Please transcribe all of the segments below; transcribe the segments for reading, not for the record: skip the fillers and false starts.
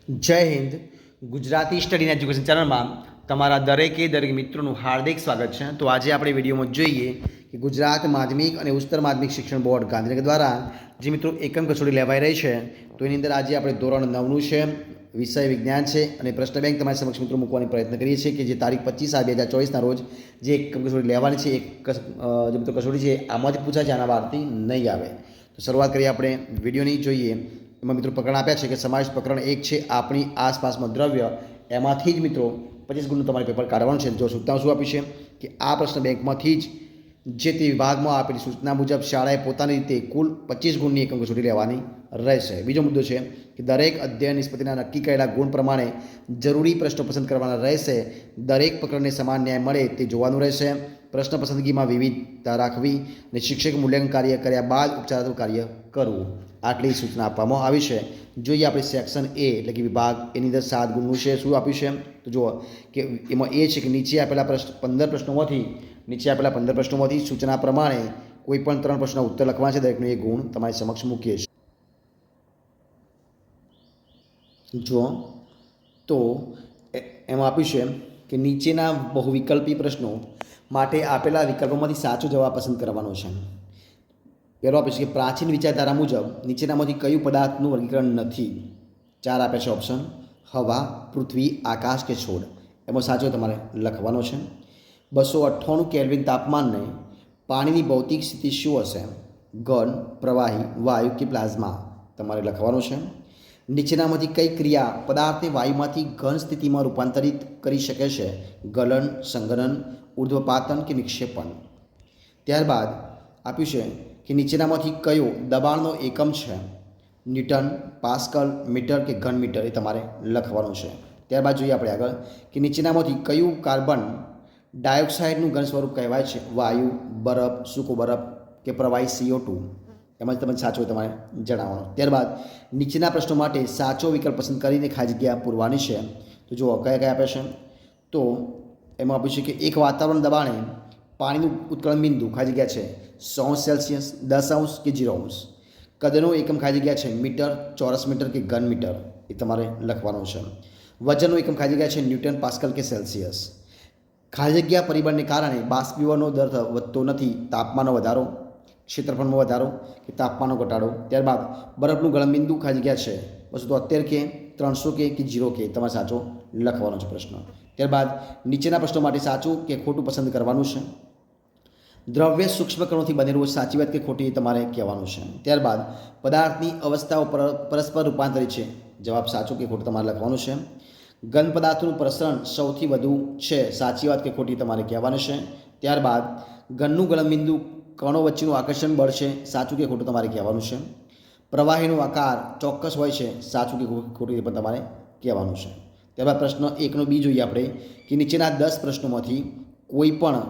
જય Hind. Gujarati study education ચેનલમાં તમારા દરેક મિત્રોનું હાર્દિક સ્વાગત છે. તો આજે આપણે વિડીયોમાં જોઈએ કે ગુજરાત માધ્યમિક અને ઉચ્ચતર માધ્યમિક શિક્ષણ બોર્ડ ગાંધીનગર દ્વારા જે મિત્રો એકમ કસોટી લેવાઈ રહી છે, તો એની અંદર આજે આપણે ધોરણ 9નું છે, વિષય વિજ્ઞાન છે અને પ્રશ્ન બેંક તમારી સમક્ષ મિત્રો મૂકવાનો પ્રયત્ન કરીએ છીએ કે જે તારીખ 25/2024ના રોજ જે એકમ કસોટી લેવાની છે, જે મિત્રો કસોટી છે આમાંથી પૂછાય છે, આના વારથી નહીં આવે. તો શરૂઆત કરીએ આપણે વિડીયોની. જોઈએ એમાં મિત્રો પ્રકરણ આપ્યા છે કે સમાવેશ પ્રકરણ 1 છે આપણી આસપાસમાં દ્રવ્ય. એમાંથી જ મિત્રો 25 ગુણનું તમારે પેપર કાઢવાનું છે. જો સૂચનાઓ શું આપી છે કે આ પ્રશ્ન બેંકમાંથી જ જે તે વિભાગમાં આપેલી સૂચના મુજબ શાળાએ પોતાની રીતે કુલ 25 ગુણની એકમ કસોટી લેવાની રહેશે. બીજો મુદ્દો છે કે દરેક અધ્યયન નિષ્પત્તિના નક્કી કરેલા ગુણ પ્રમાણે જરૂરી પ્રશ્નો પસંદ કરવાના રહેશે. દરેક પ્રકરણને સમાન ન્યાય મળે તે જોવાનું રહેશે. પ્રશ્ન પસંદગીમાં વિવિધતા રાખવી અને શિક્ષક મૂલ્યાંકન કાર્ય કર્યા બાદ ઉપચારાત્મક કાર્ય કરવું. આટલી સૂચના આપવામાં આવી છે. જોઈએ આપણે સેક્શન એ એટલે કે વિભાગ એની અંદર 7 ગુણનું છે. શું આપ્યું છે તો જુઓ કે એમાં એ છે કે નીચે આપેલા 15 પ્રશ્નોમાંથી સૂચના પ્રમાણે કોઈ પણ 3 પ્રશ્નના ઉત્તર લખવાના છે. દરેકનો એક ગુણ તમારી સમક્ષ મૂકીએ છીએ. જુઓ તો એમાં આપ્યું છે કે નીચેના બહુવિકલ્પી પ્રશ્નો માટે આપેલા વિકલ્પોમાંથી સાચો જવાબ પસંદ કરવાનો છે. પહેલો આપે છે કે પ્રાચીન વિચારધારા મુજબ નીચેનામાંથી કયું પદાર્થનું વર્ગીકરણ નથી? 4 આપે છે ઓપ્શન: હવા, પૃથ્વી, આકાશ કે છોડ. એમાં સાચો તમારે લખવાનો છે. 298 કેલ્વિન તાપમાનને પાણીની ભૌતિક સ્થિતિ શું હશે? ઘન, પ્રવાહી, વાયુ કે પ્લાઝમા. તમારે લખવાનું છે. નીચેનામાંથી કઈ ક્રિયા પદાર્થને વાયુમાંથી ઘન સ્થિતિમાં રૂપાંતરિત કરી શકે છે? ગલન, સંઘનન, ઉર્ધ્વપાતન કે નિક્ષેપણ. ત્યારબાદ આપ્યું છે કે નીચેનામાંથી કયો દબાણનો એકમ છે? ન્યૂટન, પાસ્કલ, મીટર કે ઘન મીટર. એ તમારે લખવાનું છે. ત્યારબાદ જોઈએ આપણે આગળ કે નીચેનામાંથી કયું કાર્બન ડાયોક્સાઇડનું ઘન સ્વરૂપ કહેવાય છે? વાયુ, બરફ, સૂકો બરફ કે પ્રવાહી CO2. એમાં તમને સાચો તમારે જણાવવાનો. ત્યારબાદ નીચેના પ્રશ્નો માટે સાચો વિકલ્પ પસંદ કરીને ખાલી જગ્યા પૂરવાની છે. તો જુઓ કયા કયા આપે છે. તો એમાં આપ્યું છે કે એક વાતાવરણ દબાણે પાણીનું ઉત્કલન બિંદુ ખાલી જગ્યા છે 100°C, 10° કે 0°. કદનો એકમ ખાલી જગ્યા છે મીટર, ચોરસ મીટર કે ઘન મીટર. એ તમારે લખવાનું છે. વજનનો એકમ ખાલી જગ્યા છે ન્યૂટન, પાસ્કલ કે સેલ્સિયસ. ખાલી જગ્યા પરિબળને કારણે બાષ્પીભવનનો દર વધતો નથી. તાપમાનનો વધારો, ક્ષેત્રફળમાં વધારો કે તાપમાનનો ઘટાડો. ત્યારબાદ બરફનું ગલનબિંદુ ખાલી જગ્યા છે 273 કે 300 કે 0 કે. તમારે સાચો લખવાનો છે પ્રશ્ન. ત્યારબાદ નીચેના પ્રશ્નો માટે સાચું કે ખોટું પસંદ કરવાનું છે. દ્રવ્ય સૂક્ષ્મ કણોથી બનેલું, સાચી વાત કે ખોટી તમારે કહેવાનું છે. ત્યારબાદ પદાર્થની અવસ્થાઓ પરસ્પર રૂપાંતરિત છે. જવાબ સાચું કે ખોટું તમારે લખવાનું છે. ઘન પદાર્થનું પ્રસરણ સૌથી વધુ છે. સાચી વાત કે ખોટી તમારે કહેવાનું છે. ત્યારબાદ ઘનનું ગલનબિંદુ કણો વચ્ચેનું આકર્ષણ બળ છે. સાચું કે ખોટું તમારે કહેવાનું છે. પ્રવાહીનો આકાર ચોક્કસ હોય છે. સાચું કે ખોટું એ પણ તમારે કહેવાનું છે. ત્યારબાદ પ્રશ્ન 1નો બી જોઈએ આપણે કે નીચેના 10 પ્રશ્નોમાંથી કોઈ પણ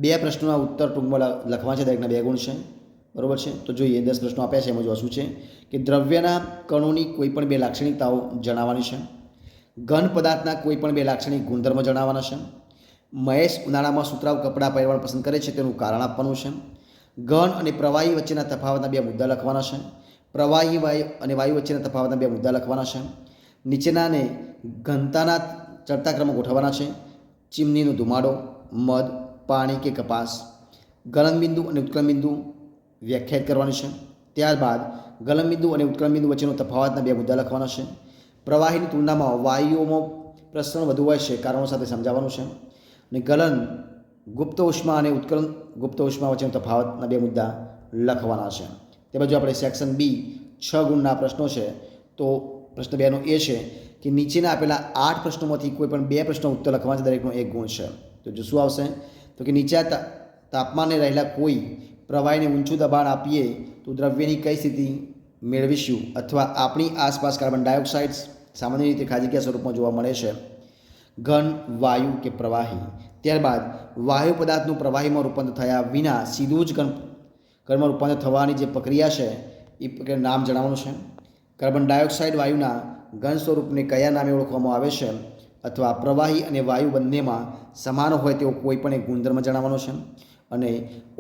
2 પ્રશ્નોના ઉત્તર ટૂંકમાં લખવા છે. દરેકના 2 ગુણ છે. બરાબર છે. તો જોઈએ 10 પ્રશ્નો આપ્યા છે. એમાં જોવા શું છે કે દ્રવ્યના કણોની કોઈ પણ 2 લાક્ષણિકતાઓ જણાવવાની છે. ઘન પદાર્થના કોઈ પણ 2 લાક્ષણિક ગુણધર્મો જણાવવાના છે. મહેશ ઉનાળામાં સુતરાઉ કપડાં પહેરવાનું પસંદ કરે છે, તેનું કારણ આપવાનું છે. ઘન અને પ્રવાહી વચ્ચેના તફાવતના 2 મુદ્દા લખવાના છે. પ્રવાહી અને વાયુ વચ્ચેના તફાવતના 2 મુદ્દા લખવાના છે. નીચેનાને ઘનતાના ચડતા ક્રમમાં ગોઠવવાના છે. ચીમનીનો ધુમાડો, મધ, પાણી કે કપાસ. ગલનબિંદુ અને ઉત્કલનબિંદુ વ્યાખ્યાયિત કરવાની છે. ત્યારબાદ ગલનબિંદુ અને ઉત્કલનબિંદુ વચ્ચેનો તફાવતના 2 મુદ્દા લખવાના છે. પ્રવાહીની તુલનામાં વાયુઓમાં પ્રસરણ વધુ હોય છે. કારણો સાથે સમજાવવાનું છે. અને ગલન ગુપ્ત ઉષ્મા અને ઉત્કલન ગુપ્ત ઉષ્મા વચ્ચેનો તફાવતના 2 મુદ્દા લખવાના છે. તે બાજુ આપણે સેક્શન બી 6 ગુણના પ્રશ્નો છે. તો પ્રશ્ન 2નો એ છે કે નીચેના આપેલા 8 પ્રશ્નોમાંથી કોઈ પણ 2 પ્રશ્નો ઉત્તર લખવાના છે. દરેકનો 1 ગુણ છે. તો જો શું આવશે તો કે નીચે તાપમાને રહેલા કોઈ પ્રવાહીને ઊંચું દબાણ આપીએ તો દ્રવ્યની કઈ સ્થિતિ મેળવીશું? અથવા આપણી આસપાસ કાર્બન ડાયોક્સાઇડ સામાન્ય રીતે ખાલી જગ્યા સ્વરૂપમાં જોવા મળે છે. ઘન, વાયુ કે પ્રવાહી. ત્યારબાદ વાયુ પદાર્થનું પ્રવાહીમાં રૂપાંતર થયા વિના સીધું જ ઘનમાં રૂપાંતર થવાની જે પ્રક્રિયા છે એ પ્રક્રિયાનું નામ જણાવવાનું છે. કાર્બન ડાયોક્સાઇડ વાયુના ઘન સ્વરૂપને કયા નામે ઓળખવામાં આવે છે? અથવા પ્રવાહી અને વાયુ બંનેમાં સમાન હોય તેવો કોઈ પણ એક ગુણધર્મ જણાવવાનો છે. અને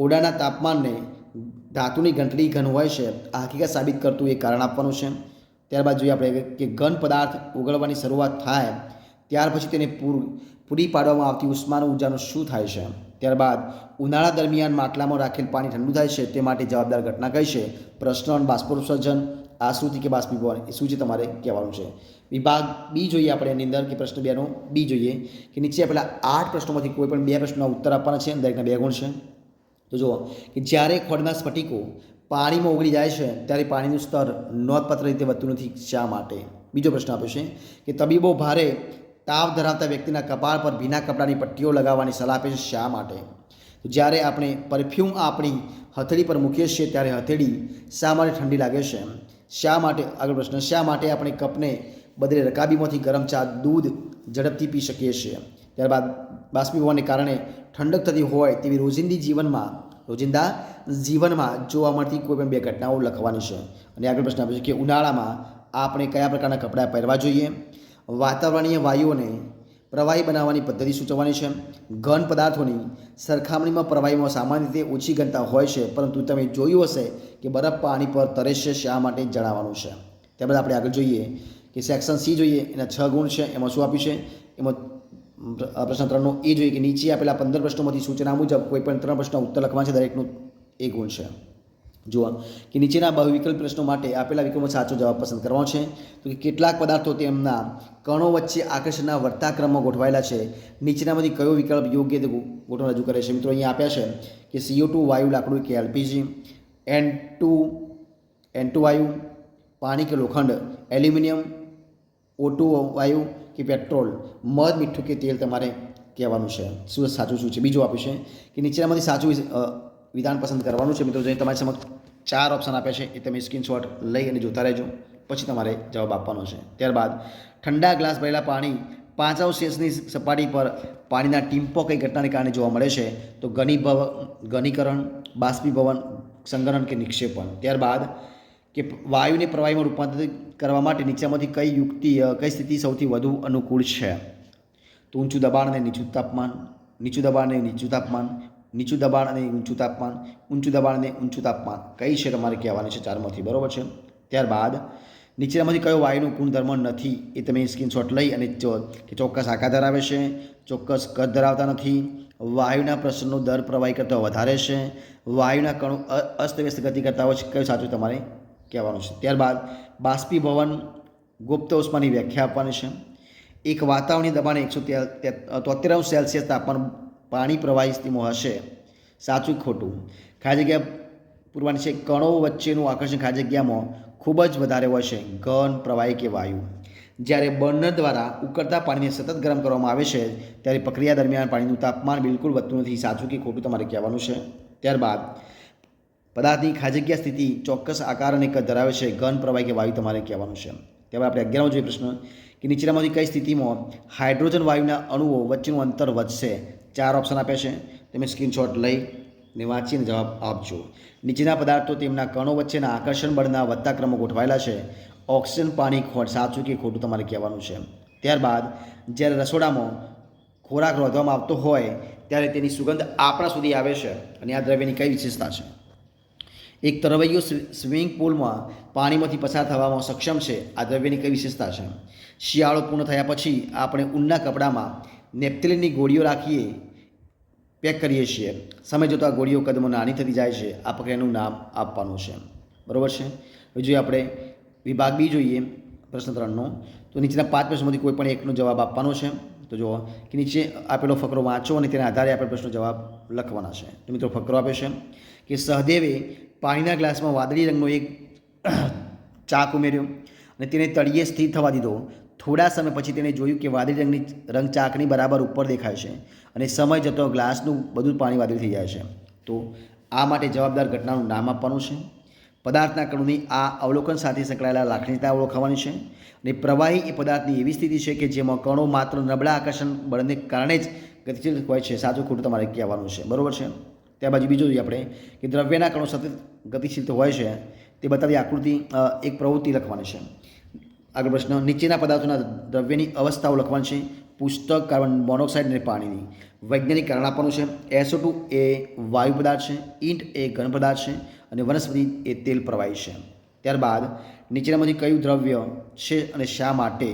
ઓરડાના તાપમાનને ધાતુની ઘંટડી ઘન હોય છે આ હકીકત સાબિત કરતું એક કારણ આપવાનું છે. ત્યારબાદ જોઈએ આપણે કે ઘન પદાર્થ ઓગળવાની શરૂઆત થાય ત્યાર પછી તેને પૂરી પાડવામાં આવતી ઉષ્માનું ઊર્જાનું શું થાય છે. ત્યારબાદ ઉનાળા દરમિયાન માટલામાં રાખેલ પાણી ઠંડુ થાય છે તે માટે જવાબદાર ઘટના કઈ છે. પ્રશ્ન બાષ્પોત્સર્જન, આશ્રુતિ કે બાષ્પીભવન, એ શું છે તમારે કહેવાનું છે. વિભાગ બી જોઈએ આપણે એની અંદર કે પ્રશ્ન 2નો બી જોઈએ કે નીચે આપેલા 8 પ્રશ્નોમાંથી કોઈ પણ 2 પ્રશ્નોના ઉત્તર આપવાના છે, દરેકના 2 ગુણ છે. તો જુઓ કે જ્યારે ખોળના સ્ફટિકો પાણીમાં ઓગળી જાય છે ત્યારે પાણીનું સ્તર નોંધપાત્ર રીતે વધતું નથી, શા માટે. બીજો પ્રશ્ન આપ્યો છે કે તબીબો ભારે તાવ ધરાવતા વ્યક્તિના કપાળ પર ભીના કપડાની પટ્ટીઓ લગાવવાની સલાહ આપે છે, શા માટે. તો જ્યારે આપણે પરફ્યુમ આપણી હથેળી પર મૂકીએ છીએ ત્યારે હથેળી શા માટે ઠંડી લાગે છે, શા માટે. આગળ પ્રશ્ન, શા માટે આપણે કપને બદલે રકાબીમાંથી ગરમ ચા દૂધ ઝડપથી પી શકીએ છીએ. ત્યારબાદ બાષ્પીભવનને કારણે ઠંડક થતી હોય તેવી રોજિંદા જીવનમાં જોવા મળતી કોઈ પણ 2 ઘટનાઓ લખવાની છે. અને આગળ પ્રશ્ન આપ્યો છે કે ઉનાળામાં આપણે કયા પ્રકારના કપડાં પહેરવા જોઈએ. વાતાવરણીય વાયુઓને પ્રવાહી બનાવવાની પદ્ધતિ સૂચવવાની છે. ઘન પદાર્થોની સરખામણીમાં પ્રવાહીમાં સામાન્ય રીતે ઓછી ઘનતા હોય છે, પરંતુ તમે જોયું હશે કે બરફ પાણી પર તરે છે, શા માટે જણાવવાનું છે. ત્યારબાદ આપણે આગળ જોઈએ કે સેક્શન સી જોઈએ, એના 6 ગુણ છે. એમાં શું આપ્યું છે, એમાં પ્રશ્ન 3નો એ જોઈએ કે નીચે આપેલા 15 પ્રશ્નોમાંથી સૂચના મુજબ કોઈ પણ 3 પ્રશ્નો ઉત્તર લખવા છે, દરેકનું 1 ગુણ છે. જુઓ કે નીચેના બહુવિકલ્પ પ્રશ્નો માટે આપેલા વિકલ્પમાં સાચો જવાબ પસંદ કરવાનો છે. તો કે કેટલાક પદાર્થો તેમના કણો વચ્ચે આકર્ષણના વધતા ક્રમમાં ગોઠવાયેલા છે, નીચેનામાંથી કયો વિકલ્પ યોગ્ય રીતે ગોઠવણ રજૂ કરે છે. મિત્રો અહીંયા આપ્યા છે કે CO2 વાયુ લાકડું કે એલપીજી, N2 વાયુ પાણી કે લોખંડ, એલ્યુમિનિયમ, O2 વાયુ કે પેટ્રોલ, મધ, મીઠું કે તેલ તમારે કહેવાનું છે. શું સાચું શું છે. બીજું આપ્યું છે કે નીચેનામાંથી સાચું વિધાન પસંદ કરવાનું છે. મિત્રો જો તમારી સમક્ષ 4 ઓપ્શન આપ્યા છે, એ તમે સ્ક્રીનશોટ લઈ અને જોતા રહેજો, પછી તમારે જવાબ આપવાનો છે. ત્યારબાદ ઠંડા ગ્લાસ ભરેલા પાણી 5°C સપાટી પર પાણીના ટીમ્પો કઈ ઘટનાને કારણે જોવા મળે છે. તો ઘનીકરણ, બાષ્પીભવન, સંઘનન કે નિક્ષેપણ. ત્યારબાદ કે વાયુને પ્રવાહીમાં રૂપાંતરિત કરવા માટે નીચેમાંથી કઈ સ્થિતિ સૌથી વધુ અનુકૂળ છે. તો ઊંચું દબાણ અને નીચું તાપમાન, નીચું દબાણ અને નીચું તાપમાન, નીચું દબાણ અને ઊંચું તાપમાન, ઊંચું દબાણ અને ઊંચું તાપમાન, કઈ છે તમારે કહેવાની છે 4માંથી, બરાબર છે. ત્યારબાદ નીચેનામાંથી કયો વાયુનો ગુણધર્મ નથી, એ તમે સ્ક્રીનશોટ લઈ અને કે ચોક્કસ આકાર ધરાવે છે, ચોક્કસ કદ ધરાવતા નથી, વાયુના પ્રસરણનો દર પ્રવાહી કરતાં વધારે છે, વાયુના કણો અસ્તવ્યસ્ત ગતિ કરતા હોય છે, કયું સાચું તમારે કહેવાનું છે. ત્યારબાદ બાષ્પીભવન ગુપ્ત ઉષ્માની વ્યાખ્યા આપવાની છે. એક વાતાવરણીય દબાણ 173°C તાપમાન પાણી પ્રવાહી સ્થિતિમાં હશે, સાચું ખોટું. ખાલી જગ્યા પૂરવાની છે. કણો વચ્ચેનું આકર્ષણ ખાલી જગ્યામાં ખૂબ જ વધારે હોય છે, ઘન, પ્રવાહી કે વાયુ. જ્યારે બર્નર દ્વારા ઉકળતા પાણીને સતત ગરમ કરવામાં આવે છે ત્યારે પ્રક્રિયા દરમિયાન પાણીનું તાપમાન બિલકુલ વધતું નથી, સાચું કે ખોટું તમારે કહેવાનું છે. ત્યારબાદ પદાર્થની ખાલી જગ્યા સ્થિતિ ચોક્કસ આકાર અને કદ ધરાવે છે, ઘન, પ્રવાહી કે વાયુ તમારે કહેવાનું છે. ત્યારબાદ આપણે 11મો જોઈએ પ્રશ્ન કે નીચેનામાંથી કઈ સ્થિતિમાં હાઇડ્રોજન વાયુના અણુઓ વચ્ચેનું અંતર વધશે. 4 ઓપ્શન આપ્યા છે, તમે સ્ક્રીનશોટ લઈને વાંચીને જવાબ આપજો. નીચેના પદાર્થો તેમના કણો વચ્ચેના આકર્ષણ બળના વધતા ક્રમમાં ગોઠવાયેલા છે. ઓક્સિજન, પાણી, સાચું કે ખોટું તમારે કહેવાનું છે. ત્યારબાદ જ્યારે રસોડામાં ખોરાક રાંધવામાં આવતો હોય ત્યારે તેની સુગંધ આપણા સુધી આવે છે, અને આ દ્રવ્યની કઈ વિશેષતા છે. એક તરવૈયો સ્વિમિંગ પુલમાં પાણીમાંથી પસાર થવામાં સક્ષમ છે, આ દ્રવ્યની કઈ વિશેષતા છે. શિયાળો પૂર્ણ થયા પછી આપણે ઊનના કપડામાં નેપ્થલિનની ગોળીઓ રાખીએ પેક કરીએ છીએ, સમય જતાં ગોળીઓ કદમાં નાની થતી જાય છે, આ પ્રક્રિયાનું નામ આપવાનું છે, બરાબર છે. હવે જોઈએ આપણે વિભાગ બી જોઈએ પ્રશ્ન 3નો. તો નીચેના 5 પ્રશ્નોમાંથી કોઈ પણ એકનો જવાબ આપવાનો છે. તો જુઓ કે નીચે આપેલો ફકરો વાંચો અને તેના આધારે આપણે પ્રશ્નો જવાબ લખવાના છે. તો મિત્રો ફકરો આપે છે કે સહદેવે પાણીના ગ્લાસમાં વાદળી રંગનો એક ચાક ઉમેર્યો અને તેને તળિયે સ્થિર થવા દીધો. થોડા સમય પછી તેણે જોયું કે વાદળી રંગ ચાકની બરાબર ઉપર દેખાય છે અને સમય જતો ગ્લાસનું બધું પાણી વાદળી થઈ જાય છે. તો આ માટે જવાબદાર ઘટનાનું નામ આપવાનું છે. પદાર્થના કણોની આ અવલોકન સાથે સંકળાયેલા લાક્ષણિકતા ઓળખવાની છે. અને પ્રવાહી એ પદાર્થની એવી સ્થિતિ છે કે જેમાં કણો માત્ર નબળા આકર્ષણ બળને કારણે જ ગતિશીલ હોય છે, સાચું ખોટું તમારે કહેવાનું છે, બરાબર છે. ત્યારબાદ બીજું જોઈએ આપણે કે દ્રવ્યના કણો સતત ગતિશીલ હોય છે તે બતાવી આકૃતિ એક પ્રવૃત્તિ લખવાની છે. આગળ પ્રશ્ન, નીચેના પદાર્થોના દ્રવ્યની અવસ્થાઓ લખવાની છે. પુસ્તક, કાર્બન મોનોક્સાઇડ અને પાણીની. વૈજ્ઞાનિક કારણ આપવાનું છે. SO2 એ વાયુ પદાર્થ છે, ઈંટ એ ઘન પદાર્થ છે અને વનસ્પતિ એ તેલ પ્રવાહી છે. ત્યારબાદ નીચેનામાંથી કયું દ્રવ્ય છે અને શા માટે?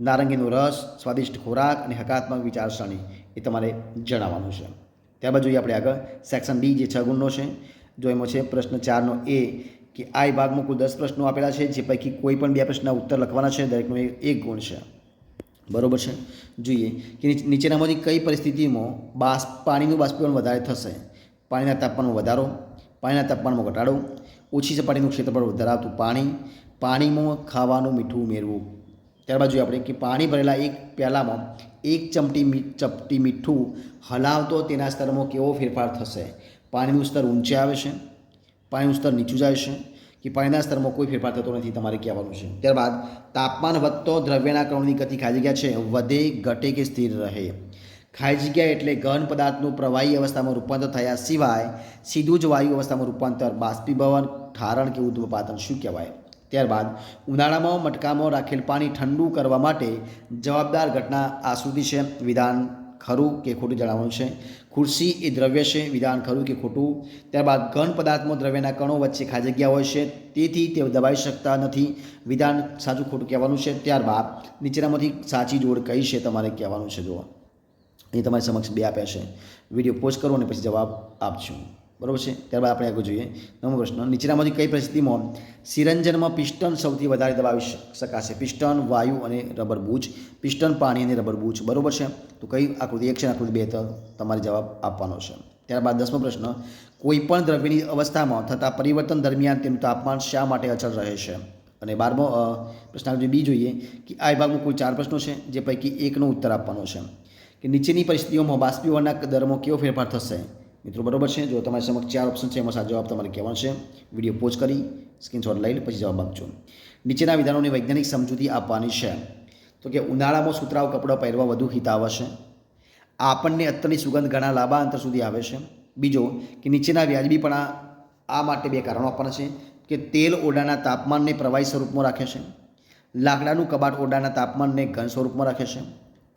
નારંગીનો રસ, સ્વાદિષ્ટ ખોરાક અને હકારાત્મક વિચારસરણી એ તમારે જણાવવાનું છે. ત્યારબાદ જોઈએ આપણે આગળ સેક્શન ડી જે 6 ગુણનો છે. જો એમાં છે પ્રશ્ન 4નો એ કે આ વિભાગમાં કુલ 10 પ્રશ્નો આપેલા છે, જે પૈકી કોઈ પણ 2 પ્રશ્નના ઉત્તર લખવાના છે, દરેકનો 1 ગુણ છે. બરોબર છે. જોઈએ કે નીચેનામાંથી કઈ પરિસ્થિતિમાં પાણીનું બાષ્પીભવન વધારે થશે? પાણીના તાપમાનમાં વધારો, પાણીના તાપમાનમાં ઘટાડો, ઓછી સપાટીનું ક્ષેત્રફળ ધરાવતું પાણી, પાણીમાં ખાવાનું મીઠું ઉમેરવું. ત્યારબાદ જોઈએ આપણે કે પાણી ભરેલા એક પ્યાલામાં 1 ચપટી મીઠું હલાવતો તેના સ્તરમાં કેવો ફેરફાર થશે? પાણીનું સ્તર ઊંચે આવે છે, પાણીનું સ્તર નીચું જાય છે કે પાણીના સ્તરમાં કોઈ ફેરફાર થતો નથી, તમારે કહેવાનું છે. ત્યારબાદ તાપમાન વધતો દ્રવ્યના કણોની ગતિ ખાલી જગ્યા છે વધે, ઘટે કે સ્થિર રહે? ખાલી જગ્યા એટલે ઘન પદાર્થનું પ્રવાહી અવસ્થામાં રૂપાંતર થયા સિવાય સીધું જ વાયુ અવસ્થામાં રૂપાંતર, બાષ્પીભવન, ઠારણ કે ઉદ્દપાતન શું કહેવાય? ત્યારબાદ ઉનાળામાં મટકામાં રાખેલ પાણી ઠંડુ કરવા માટે જવાબદાર ઘટના આશ્રુતિ છે, વિધાન ખરું કે ખોટું જણાવવાનું છે. ખુરશી એ દ્રવ્ય છે, વિધાન ખરું કે ખોટું. ત્યારબાદ ઘન પદાર્થમાં દ્રવ્યના કણો વચ્ચે ખાલી જગ્યા હોય છે, તેથી તે દબાઈ શકતા નથી, વિધાન સાચું ખોટું કહેવાનું છે. ત્યારબાદ નીચેનામાંથી સાચી જોડ કઈ છે, તમારે કહેવાનું છે. જુઓ અહીં તમારી સમક્ષ 2 આપ્યા છે, વિડીયો પોઝ કરો અને પછી જવાબ આપજો. બરાબર છે. ત્યારબાદ આપણે આગળ જોઈએ 9મો પ્રશ્ન. નીચેનામાંથી કઈ પરિસ્થિતિમાં સિરંજનમાં પિસ્ટન સૌથી વધારે દબાવી શકાશે? પિસ્ટન, વાયુ અને રબર બૂચ. પિસ્ટન, પાણી અને રબર બૂચ. બરાબર છે. તો કઈ આકૃતિ 1 છે, આકૃતિ 2 તમારે જવાબ આપવાનો છે. ત્યારબાદ 10મો પ્રશ્ન. કોઈપણ દ્રવ્યની અવસ્થામાં થતા પરિવર્તન દરમિયાન તેનું તાપમાન શા માટે અચળ રહે છે? અને 12મો પ્રશ્ન બી જોઈએ કે આ વિભાગમાં કુલ 4 પ્રશ્નો છે, જે પૈકી 1નો ઉત્તર આપવાનો છે. કે નીચેની પરિસ્થિતિઓમાં બાષ્પીભવનના દરમાં કેવો ફેરફાર થશે? મિત્રો બરાબર છે. જો તમારી સમક્ષ 4 ઓપ્શન છે, એમાં સાચો જવાબ તમારે કહેવાનો છે. વિડીયો પોઝ કરી સ્ક્રીનશોટ લઈ પછી જવાબ આપજો. નીચેના વિધાનોની વૈજ્ઞાનિક સમજૂતી આપવાની છે. તો કે ઉનાળામાં સુતરાઉ કપડાં પહેરવા વધુ હિતાવહ છે. આપણને અત્તરની સુગંધ ઘણા લાંબા અંતર સુધી આવે છે. બીજો કે નીચેના વ્યાજબીપણા આ માટે 2 કારણો આપવાના છે કે તેલ ઓરડાના તાપમાનને પ્રવાહી સ્વરૂપમાં રાખે છે, લાકડાનું કબાટ ઓરડાના તાપમાનને ઘન સ્વરૂપમાં રાખે છે.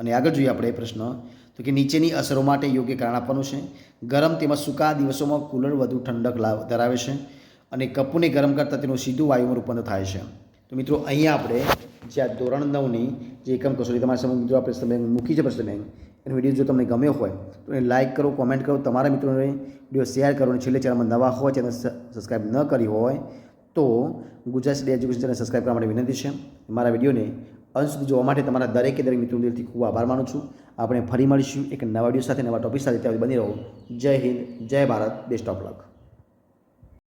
અને આગળ જોઈએ આપણે પ્રશ્ન તો કે નીચેની અસરો માટે યોગ્ય કારણ આપવાનું છે. ગરમ તેમજ સૂકા દિવસોમાં કુલર વધુ ઠંડક ધરાવે છે અને કપૂરને ગરમ કરતાં તેનું સીધું વાયુમાં રૂપાંતર થાય છે. તો મિત્રો અહીંયા આપણે જે આ ધોરણ 9ની જે એકમ કસોટી તમારા સામે મિત્રો આપણે તમે મૂકી છે પ્રશ્ન બેંક, એનો વિડીયો જો તમને ગમ્યો હોય તો એને લાઇક કરો, કોમેન્ટ કરો, તમારા મિત્રોને વિડીયો શેર કરો અને છેલ્લે ચેનલમાં નવા હોય, ચેનલ સબસ્ક્રાઈબ ન કરી હોય તો Gujarat state education channel subscribe કરવા માટે વિનંતી છે. મારા વિડીયોને અંત સુધી જોવા માટે તમારા દરેક મિત્રો દિલથી ખૂબ આભાર માનું છું. આપણે ફરી મળીશું એક નવા વિડીયો સાથે, નવા ટોપિક સાથે. ત્યાં બની રહો. જય હિન્દ, જય ભારત, બેસ્ટ ઓફ લક.